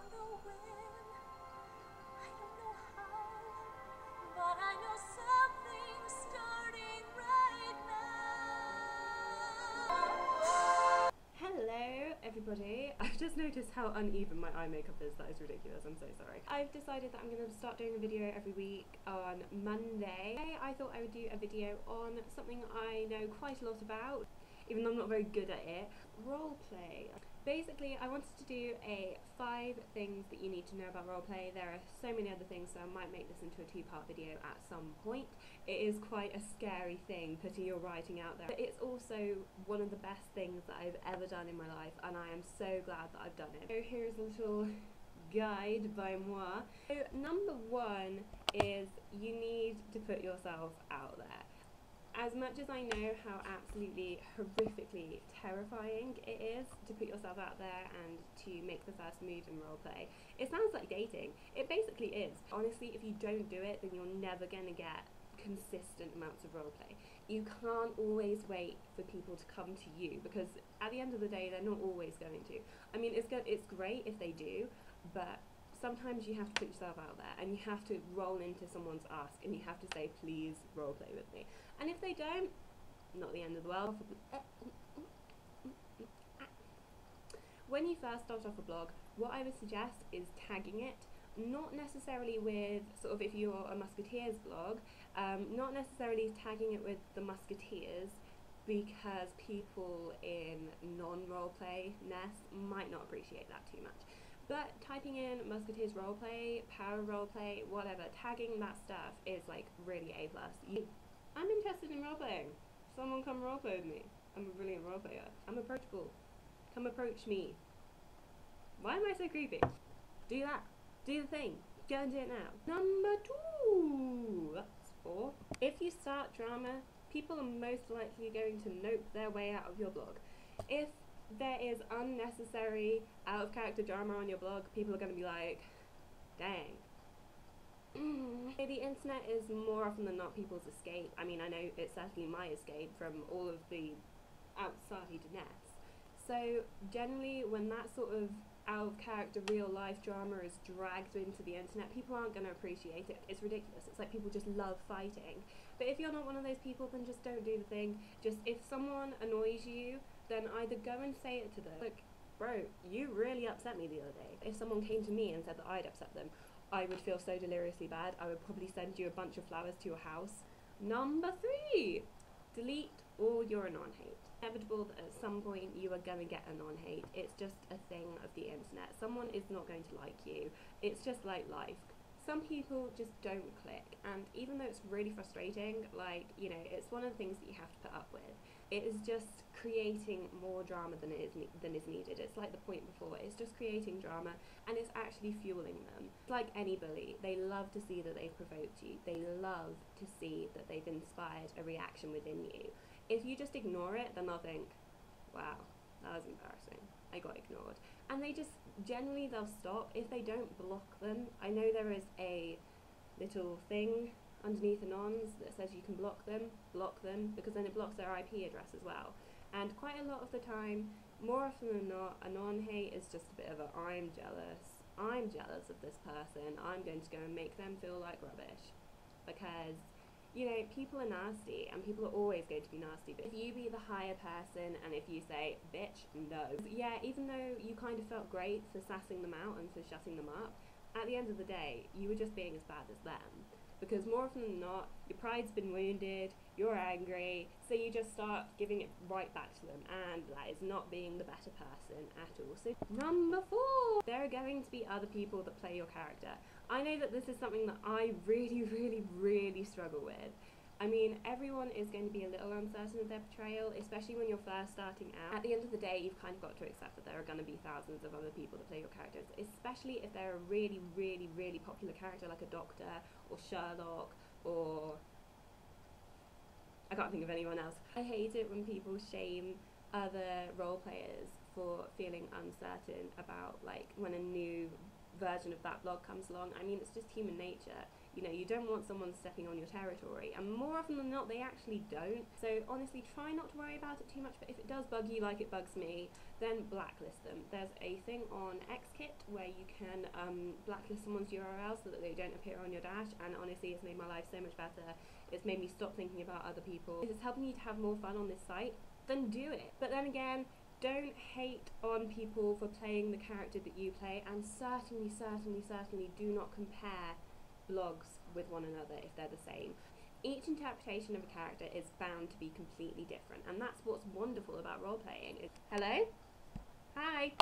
don't know when, I don't know how, but I know something's starting right now. Hello everybody. I've just noticed how uneven my eye makeup is. That is ridiculous. I'm so sorry. I've decided that I'm going to start doing a video every week on Monday. I thought I would do a video on something I know quite a lot about, even though I'm not very good at it. Roleplay. Basically, I wanted to do a 5 things that you need to know about roleplay. There are so many other things, so I might make this into a 2-part video at some point. It is quite a scary thing, putting your writing out there, but it's also one of the best things that I've ever done in my life, and I am so glad that I've done it. So here's a little guide by moi. So number 1 is you need to put yourself out there. As much as I know how absolutely horrifically terrifying it is to put yourself out there and to make the first move in roleplay, it sounds like dating. It basically is. Honestly, if you don't do it, then you're never going to get consistent amounts of roleplay. You can't always wait for people to come to you, because at the end of the day, they're not always going to. I mean, it's great if they do, but sometimes you have to put yourself out there and you have to roll into someone's ask and you have to say, please roleplay with me. And if they don't, not the end of the world. When you first start off a blog, what I would suggest is tagging it, not necessarily with, sort of if you're a Musketeers blog, not necessarily tagging it with the Musketeers, because people in non-roleplay-ness might not appreciate that too much. But typing in Musketeers roleplay, power roleplay, whatever, tagging that stuff is like really A+. I'm interested in roleplaying. Someone come roleplay with me. I'm a brilliant roleplayer. I'm approachable. Come approach me. Why am I so creepy? Do that. Do the thing. Go and do it now. Number 2. That's 4. If you start drama, people are most likely going to nope their way out of your blog. If there is unnecessary out of character drama on your blog, people are going to be like, dang. The internet is more often than not people's escape. I mean, I know it's certainly my escape from all of the outside-ness. So generally, when that sort of out of character real life drama is dragged into the internet, people aren't going to appreciate it. It's ridiculous. It's like people just love fighting. But if you're not one of those people, then just don't do the thing. Just, if someone annoys you, then either go and say it to them. Like, bro, you really upset me the other day. If someone came to me and said that I'd upset them, I would feel so deliriously bad. I would probably send you a bunch of flowers to your house. Number 3, delete all your anon-hate. Inevitable that at some point you are going to get anon-hate. It's just a thing of the internet. Someone is not going to like you. It's just like life. Some people just don't click, and even though it's really frustrating, like, you know, it's one of the things that you have to put up with. It is just creating more drama than is needed. It's like the point before. It's just creating drama, and it's actually fueling them. It's like any bully. They love to see that they've provoked you. They love to see that they've inspired a reaction within you. If you just ignore it, then they'll think, wow, that was embarrassing. I got ignored. And they just, generally they'll stop. If they don't block them, I know there is a little thing underneath anons that says you can block them, because then it blocks their IP address as well. And quite a lot of the time, more often than not, anon hate is just a bit of a, I'm jealous of this person, I'm going to go and make them feel like rubbish. Because, you know, people are nasty, and people are always going to be nasty. But if you be the higher person, and if you say, bitch, no. Yeah, even though you kind of felt great for sassing them out and for shutting them up, at the end of the day, you were just being as bad as them. Because more often than not, your pride's been wounded, you're angry, so you just start giving it right back to them, and that is not being the better person at all. So number 4, there are going to be other people that play your character. I know that this is something that I really struggle with. I mean, everyone is going to be a little uncertain of their portrayal, especially when you're first starting out. At the end of the day, you've kind of got to accept that there are going to be thousands of other people that play your characters, especially if they're a really popular character like a Doctor or Sherlock or... I can't think of anyone else. I hate it when people shame other role players for feeling uncertain about, like, when a new version of that blog comes along. I mean, it's just human nature. You know, you don't want someone stepping on your territory, and more often than not they actually don't. So honestly, try not to worry about it too much, but if it does bug you like it bugs me, then blacklist them. There's a thing on Xkit where you can blacklist someone's URL so that they don't appear on your dash, and honestly it's made my life so much better. It's made me stop thinking about other people. If it's helping you to have more fun on this site, then do it. But then again, don't hate on people for playing the character that you play, and certainly do not compare blogs with one another if they're the same. Each interpretation of a character is bound to be completely different, and that's what's wonderful about role-playing. Hello? Hi!